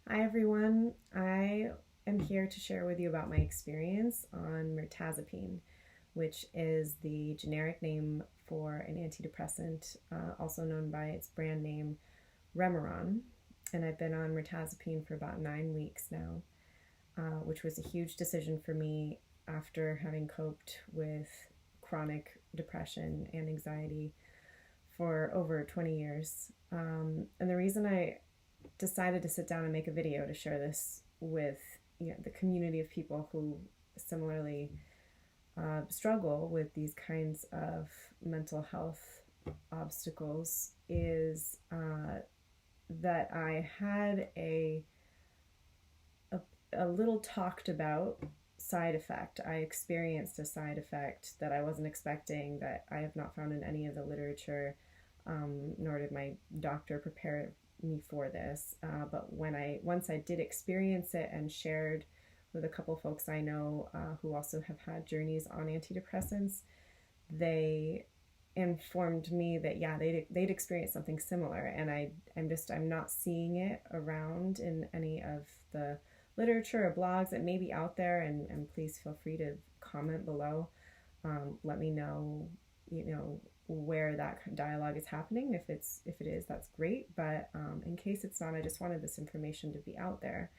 Hi everyone, I am here to share with you about my experience on Mirtazapine, which is the generic name for an antidepressant, also known by its brand name Remeron. And I've been on Mirtazapine for about 9 weeks now, which was a huge decision for me after having coped with chronic depression and anxiety for over 20 years. And the reason I decided to sit down and make a video to share this with the community of people who similarly struggle with these kinds of mental health obstacles is that I had a little talked about side effect. I experienced a side effect that I wasn't expecting, that I have not found in any of the literature, nor did my doctor prepare me for this. But once I did experience it and shared with a couple folks I know who also have had journeys on antidepressants, they informed me that they'd experienced something similar, and I'm not seeing it around in any of the literature or blogs that may be out there, and please feel free to comment below. Let me know, where that dialogue is happening. If it is, that's great. But in case it's not, I just wanted this information to be out there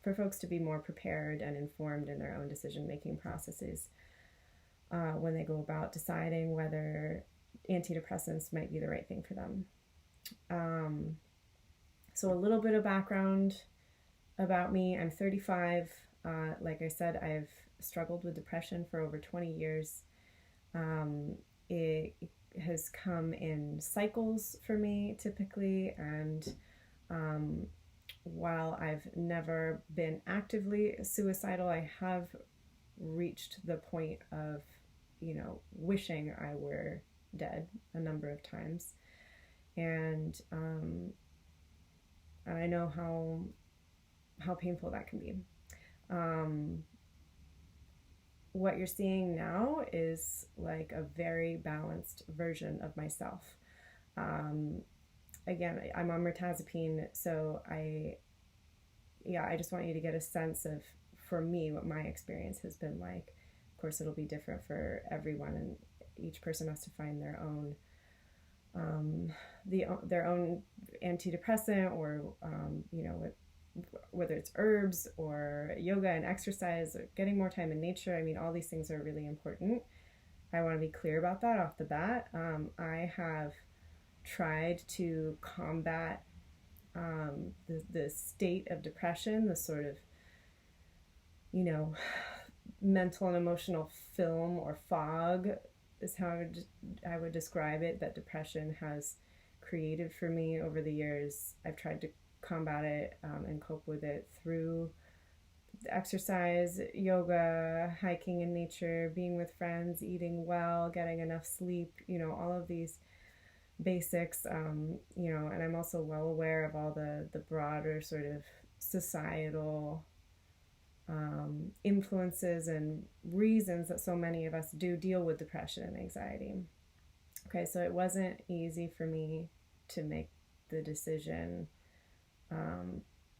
for folks to be more prepared and informed in their own decision-making processes when they go about deciding whether antidepressants might be the right thing for them. So a little bit of background about me. I'm 35. Like I said, I've struggled with depression for over 20 years. It has come in cycles for me typically, and while I've never been actively suicidal, I have reached the point of, wishing I were dead a number of times. And I know how painful that can be. What you're seeing now is like a very balanced version of myself. Again, I'm on Mirtazapine, so I just want you to get a sense of, for me, what my experience has been like. Of course, it'll be different for everyone, and each person has to find their own their own antidepressant, or whether it's herbs or yoga and exercise or getting more time in nature. I mean, all these things are really important. I want to be clear about that off the bat. I have tried to combat the state of depression, the sort of, mental and emotional film or fog is how I would describe it, that depression has created for me over the years. I've tried to combat it and cope with it through exercise, yoga, hiking in nature, being with friends, eating well, getting enough sleep, all of these basics, and I'm also well aware of all the broader sort of societal influences and reasons that so many of us do deal with depression and anxiety. Okay, so it wasn't easy for me to make the decision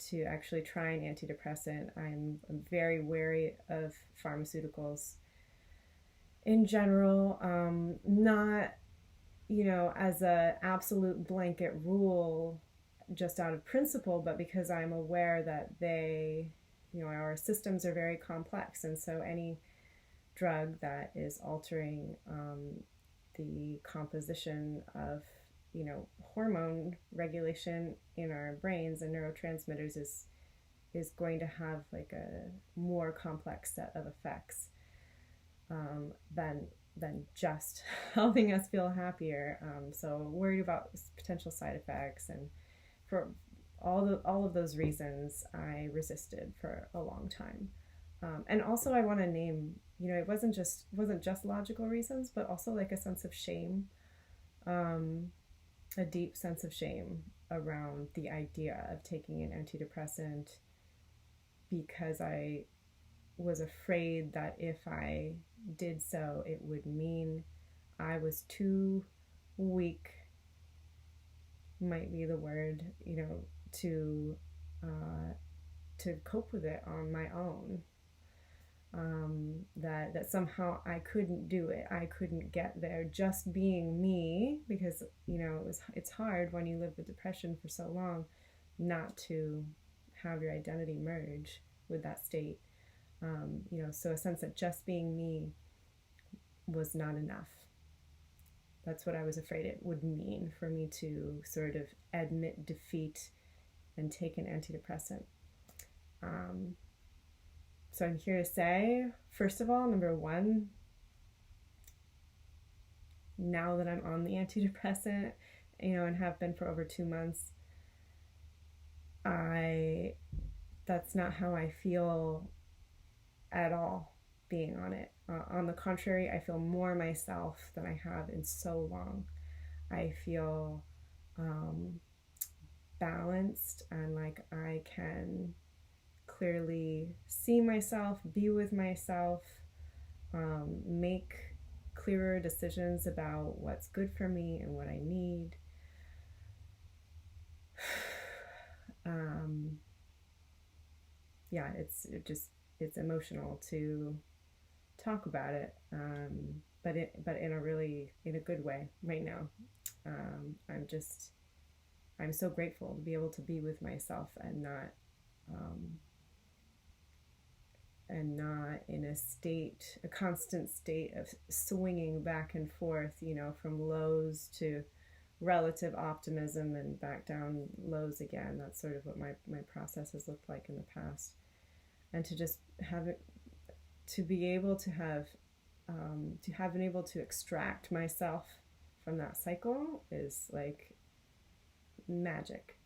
to actually try an antidepressant. I'm very wary of pharmaceuticals in general, not, as a absolute blanket rule just out of principle, but because I'm aware that our systems are very complex, and so any drug that is altering the composition of hormone regulation in our brains and neurotransmitters is going to have like a more complex set of effects than just helping us feel happier. So worried about potential side effects, and for all of those reasons, I resisted for a long time. And also, I want to name, it wasn't just logical reasons, but also like a sense of shame, a deep sense of shame around the idea of taking an antidepressant, because I was afraid that if I did so, it would mean I was too weak, might be the word, to to cope with it on my own. That somehow I couldn't do it. I couldn't get there just being me, because it's hard when you live with depression for so long not to have your identity merge with that state. So a sense that just being me was not enough. That's what I was afraid it would mean for me to sort of admit defeat and take an antidepressant. So I'm here to say, first of all, number one, now that I'm on the antidepressant, and have been for over 2 months, that's not how I feel at all being on it. On the contrary, I feel more myself than I have in so long. I feel balanced, and like I can clearly see myself, be with myself, make clearer decisions about what's good for me and what I need. Yeah, it's emotional to talk about it, but in a good way right now. I'm so grateful to be able to be with myself and not in a constant state of swinging back and forth, from lows to relative optimism and back down lows again. That's sort of what my process has looked like in the past. And to just have it, to be able to have been able to extract myself from that cycle is like magic.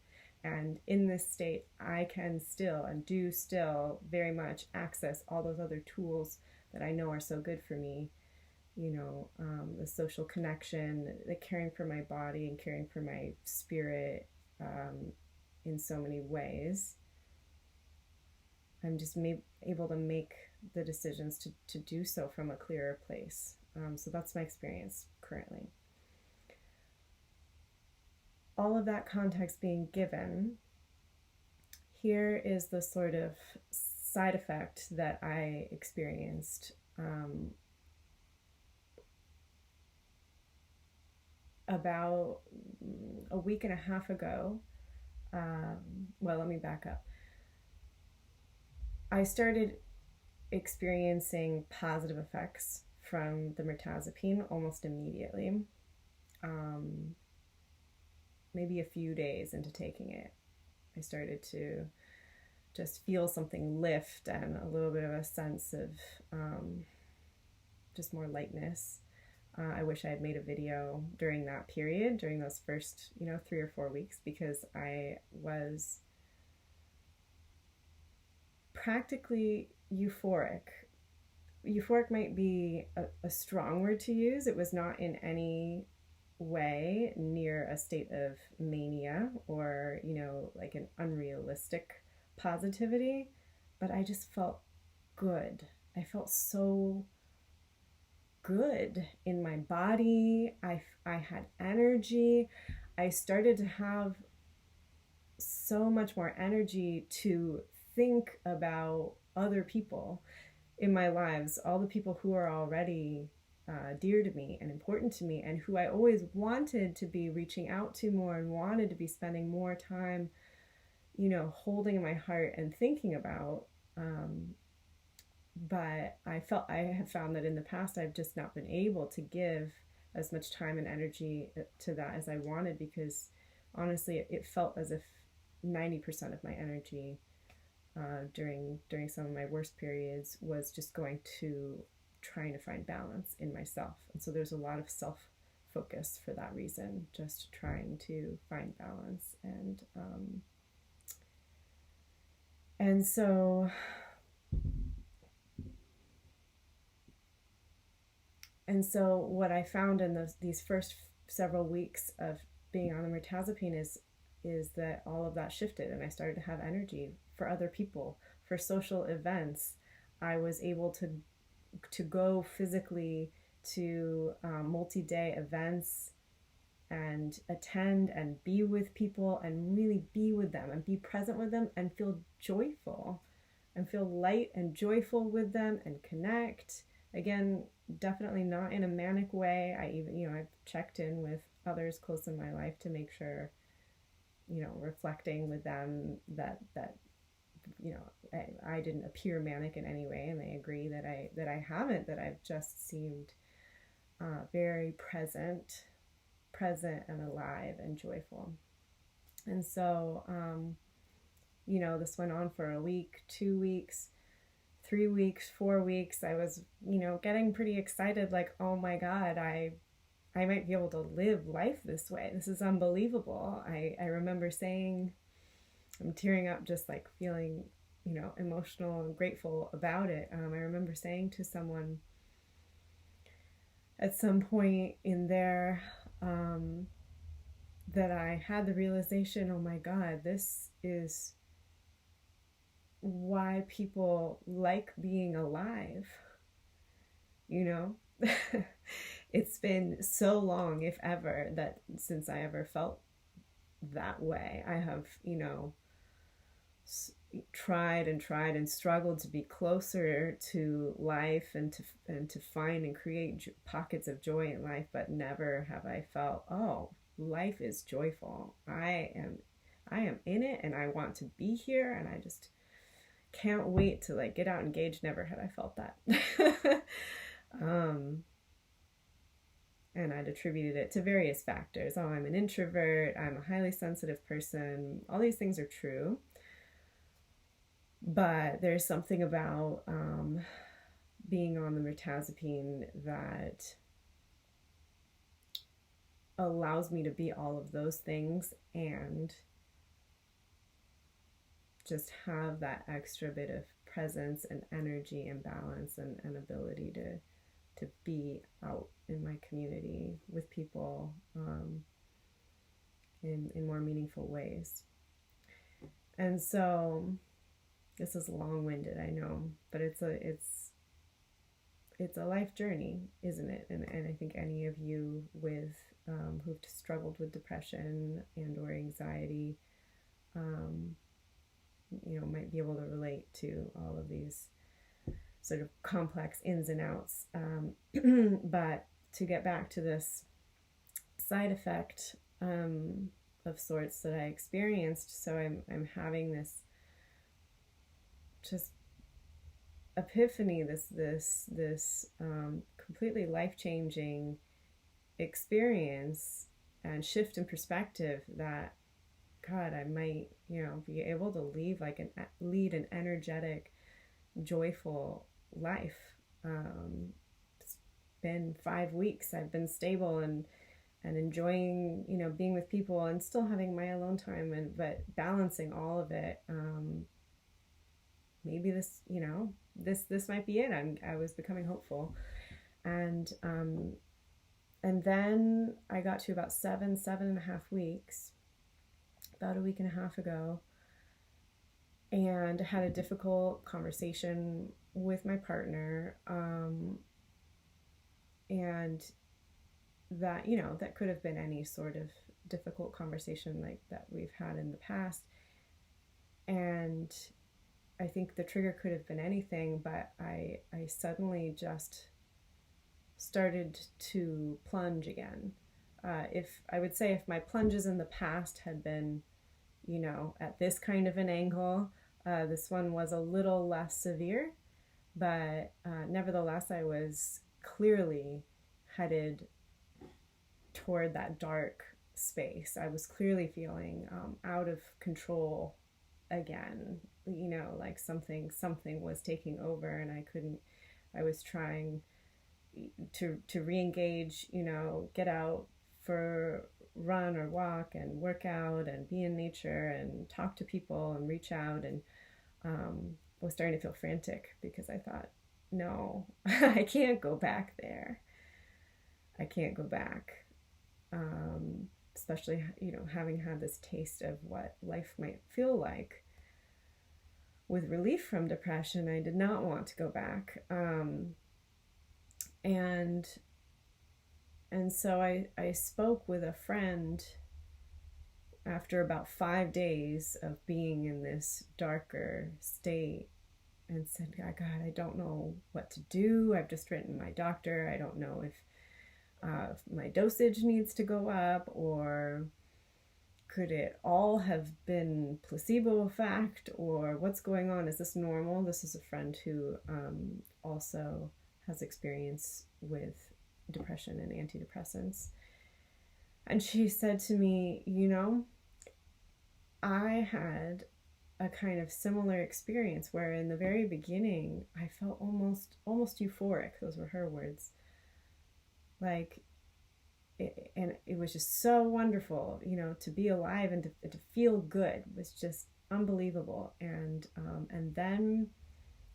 And in this state, I can still and do still very much access all those other tools that I know are so good for me. The social connection, the caring for my body and caring for my spirit in so many ways. I'm just able to make the decisions to do so from a clearer place. So that's my experience currently. All of that context being given, here is the sort of side effect that I experienced about a week and a half ago. Well, let me back up. I started experiencing positive effects from the Mirtazapine almost immediately. Maybe a few days into taking it, I started to just feel something lift and a little bit of a sense of just more lightness. I wish I had made a video during that period, during those first 3 or 4 weeks, because I was practically euphoric. Euphoric might be a strong word to use. It was not in any way near a state of mania or like an unrealistic positivity, but I just felt good. I felt so good in my body. I had energy. I started to have so much more energy to think about other people in my lives, all the people who are already dear to me and important to me, and who I always wanted to be reaching out to more and wanted to be spending more time, holding in my heart and thinking about. But I have found that in the past I've just not been able to give as much time and energy to that as I wanted, because honestly it felt as if 90% of my energy during some of my worst periods was just going to trying to find balance in myself. And so there's a lot of self-focus for that reason, just trying to find balance. And so what I found in these first several weeks of being on the Mirtazapine is that all of that shifted, and I started to have energy for other people, for social events. I was able to go physically to multi-day events and attend and be with people and really be with them and be present with them and feel joyful and feel light and joyful with them and connect. Again, definitely not in a manic way. I even, I've checked in with others close in my life to make sure, reflecting with them that I didn't appear manic in any way, and they agree that I haven't, that I've just seemed very present and alive and joyful. And so, this went on for a week, 2 weeks, 3 weeks, 4 weeks. I was, getting pretty excited, like, oh my God, I might be able to live life this way. This is unbelievable. I remember saying, I'm tearing up just like feeling, emotional and grateful about it. I remember saying to someone at some point in there that I had the realization, oh my God, this is why people like being alive. It's been so long, if ever, that since I ever felt that way. I have, tried and struggled to be closer to life and to find and create pockets of joy in life, but never have I felt, oh, life is joyful. I am in it, and I want to be here, and I just can't wait to like get out and engage. Never had I felt that. And I'd attributed it to various factors. Oh, I'm an introvert, I'm a highly sensitive person. All these things are true. But there's something about being on the mirtazapine that allows me to be all of those things and just have that extra bit of presence and energy and balance and ability to be out in my community with people in more meaningful ways. And so this is long-winded, I know, but it's a life journey, isn't it? And I think any of you with who've struggled with depression and or anxiety, might be able to relate to all of these sort of complex ins and outs. But to get back to this side effect of sorts that I experienced, so I'm having this just epiphany, this completely life-changing experience and shift in perspective that, God, I might, be able to lead an energetic, joyful life. It's been 5 weeks. I've been stable and enjoying, being with people and still having my alone time, but balancing all of it. Maybe this, this might be it. I was becoming hopeful. And then I got to about 7.5 weeks, about a week and a half ago, and had a difficult conversation with my partner, and that, that could have been any sort of difficult conversation like that we've had in the past. And I think the trigger could have been anything, but I suddenly just started to plunge again. If my plunges in the past had been, at this kind of an angle, this one was a little less severe, but nevertheless, I was clearly headed toward that dark space. I was clearly feeling out of control again, like something was taking over, and I was trying to re-engage, get out for run or walk and work out and be in nature and talk to people and reach out, and was starting to feel frantic because I thought, no, I can't go back there. I can't go back. Especially, having had this taste of what life might feel like with relief from depression, I did not want to go back. And And so I spoke with a friend after about 5 days of being in this darker state and said, God, I don't know what to do. I've just written my doctor. I don't know if my dosage needs to go up, or could it all have been placebo effect, or what's going on? Is this normal? This is a friend who also has experience with depression and antidepressants. And she said to me, I had a kind of similar experience where in the very beginning I felt almost euphoric. Those were her words. Like, and it was just so wonderful, to be alive and to feel good was just unbelievable. And then,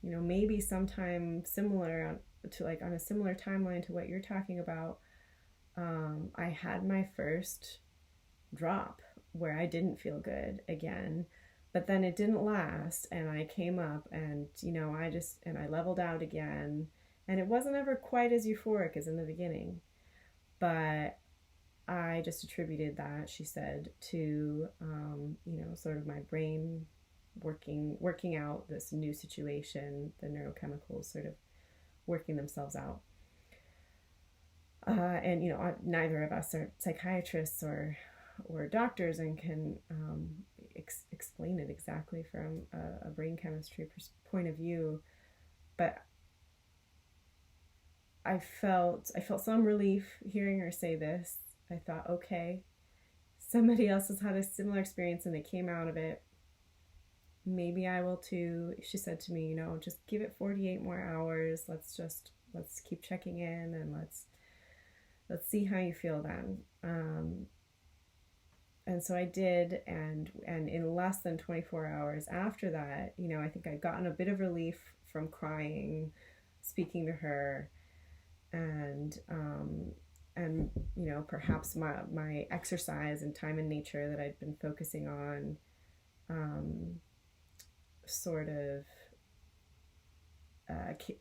maybe sometime similar to, like, on a similar timeline to what you're talking about, I had my first drop where I didn't feel good again, but then it didn't last, and I came up, and I leveled out again, and it wasn't ever quite as euphoric as in the beginning, but I just attributed that, she said, to sort of my brain working out this new situation, the neurochemicals sort of working themselves out. And neither of us are psychiatrists or doctors and can explain it exactly from a brain chemistry point of view, but I felt some relief hearing her say this. I thought, okay, somebody else has had a similar experience and they came out of it. Maybe I will too. She said to me, just give it 48 more hours. Let's keep checking in, and let's see how you feel then. And so I did, and in less than 24 hours after that, I think I'd gotten a bit of relief from crying, speaking to her, and perhaps my exercise and time in nature that I'd been focusing on sort of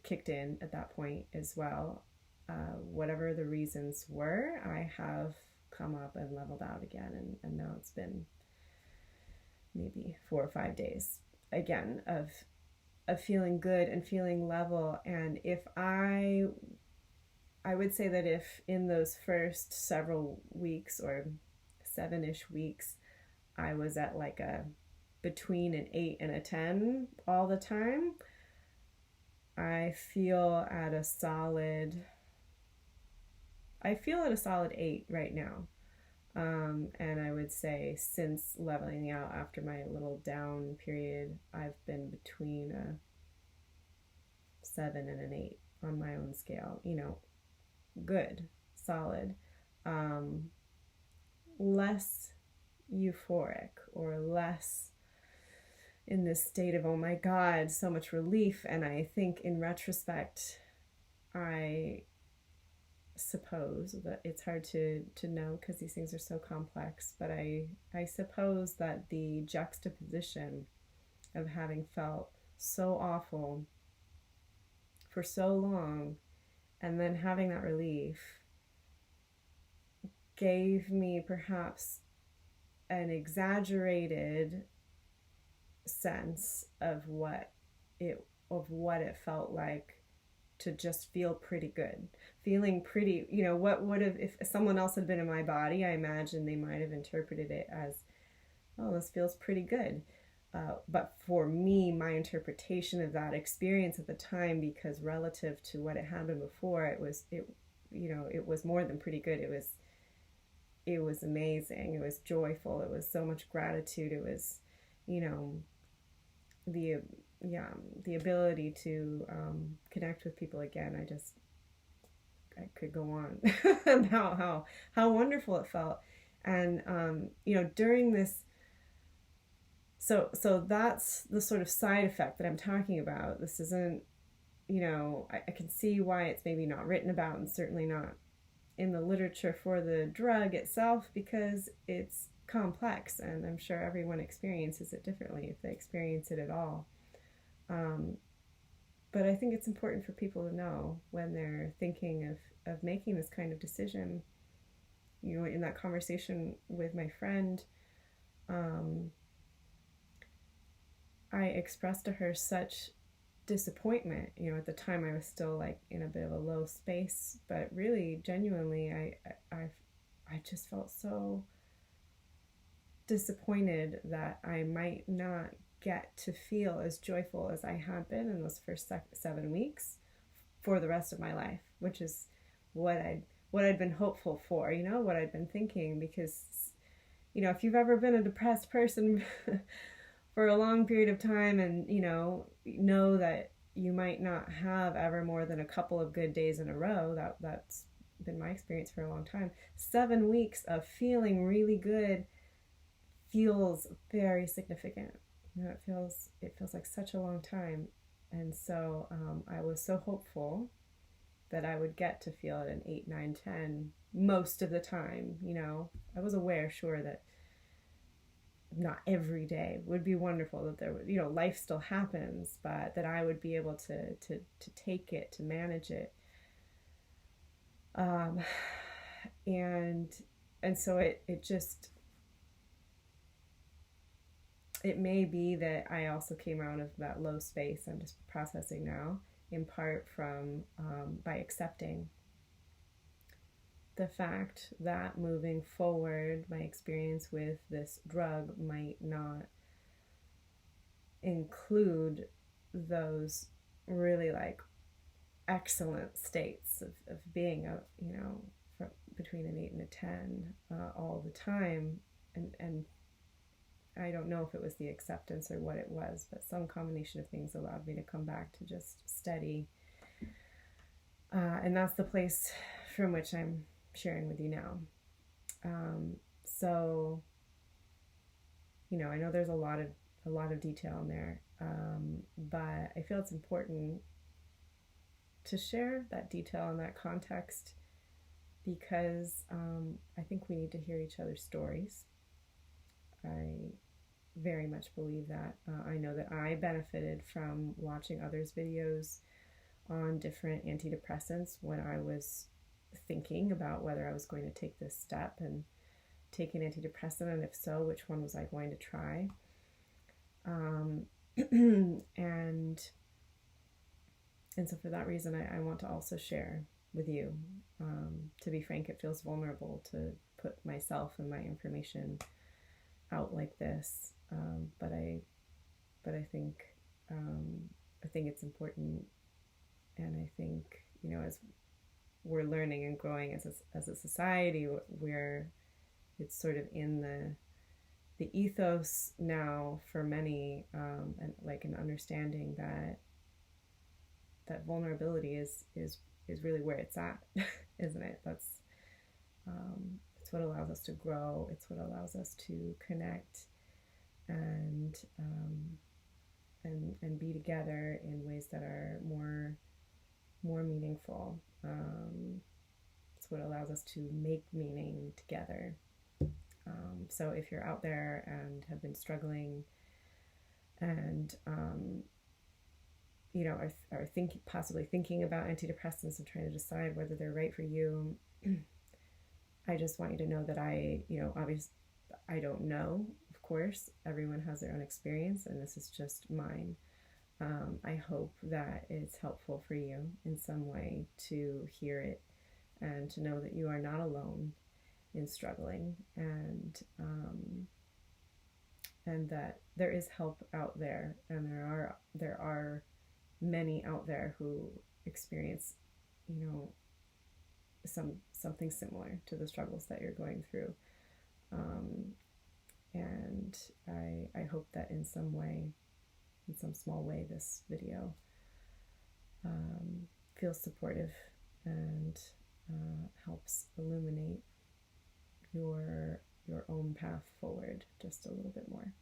kicked in at that point as well. Whatever the reasons were, I have come up and leveled out again, and now it's been maybe 4 or 5 days again of feeling good and feeling level. And if I would say that if in those first several weeks or 7-ish weeks I was at like between an 8 and a 10 all the time, I feel at a solid 8 right now. And I would say since leveling out after my little down period, I've been between a 7 and an 8 on my own scale. Good, solid, less euphoric or less in this state of, oh my God, so much relief. And I think in retrospect, I suppose that it's hard to know because these things are so complex, but I suppose that the juxtaposition of having felt so awful for so long and then having that relief gave me perhaps an exaggerated sense of what it felt like to just feel pretty good, feeling pretty, what would have, if someone else had been in my body, I imagine they might have interpreted it as, oh, this feels pretty good. But for me, my interpretation of that experience at the time, because relative to what had happened before, it was more than pretty good. It was amazing. It was joyful. It was so much gratitude. It was, the ability to connect with people again. I could go on about how wonderful it felt. And during this, so that's the sort of side effect that I'm talking about. This isn't, I can see why it's maybe not written about, and certainly not in the literature for the drug itself, because it's complex, and I'm sure everyone experiences it differently if they experience it at all. but I think it's important for people to know when they're thinking of making this kind of decision. You know, in that conversation with my friend, I expressed to her such disappointment. You know, at the time I was still like in a bit of a low space, but really, genuinely, I just felt so disappointed that I might not get to feel as joyful as I had been in those first 7 weeks for the rest of my life, which is what I'd been hopeful for, you know, what I'd been thinking. Because, you know, if you've ever been a depressed person for a long period of time, and know that you might not have ever more than a couple of good days in a row, that's been my experience for a long time. 7 weeks of feeling really good feels very significant. You know, it feels like such a long time. And so I was so hopeful that I would get to feel it in 8, 9, 10 most of the time. You know, I was aware, sure, that not every day would be wonderful, that there would, you know, life still happens, but that I would be able to take it, to manage it. And so it just, it may be that I also came out of that low space I'm just processing now, in part from by accepting the fact that moving forward, my experience with this drug might not include those really like excellent states of being a, you know, between an 8 and a 10 all the time. And I don't know if it was the acceptance or what it was, but some combination of things allowed me to come back to just steady. And that's the place from which I'm sharing with you now. So, you know, I know there's a lot of detail in there, but I feel it's important to share that detail in that context, because I think we need to hear each other's stories. I very much believe that. I know that I benefited from watching others' videos on different antidepressants when I was thinking about whether I was going to take this step and take an antidepressant, and if so, which one was I going to try. And so for that reason, I want to also share with you. To be frank, it feels vulnerable to put myself and my information out like this, but I think it's important, and I think, you know, as we're learning and growing as a society, where it's sort of in the ethos now for many, and like an understanding that vulnerability is really where it's at, isn't it? That's it's what allows us to grow. It's what allows us to connect and be together in ways that are more meaningful. It's what allows us to make meaning together. So if you're out there and have been struggling, and you know, are possibly thinking about antidepressants and trying to decide whether they're right for you, I just want you to know that obviously I don't know. Of course, everyone has their own experience, and this is just mine. I hope that it's helpful for you in some way to hear it, and to know that you are not alone in struggling, and that there is help out there, and there are many out there who experience, you know, something similar to the struggles that you're going through. And I hope that in some way, in some small way, this video feels supportive and helps illuminate your own path forward just a little bit more.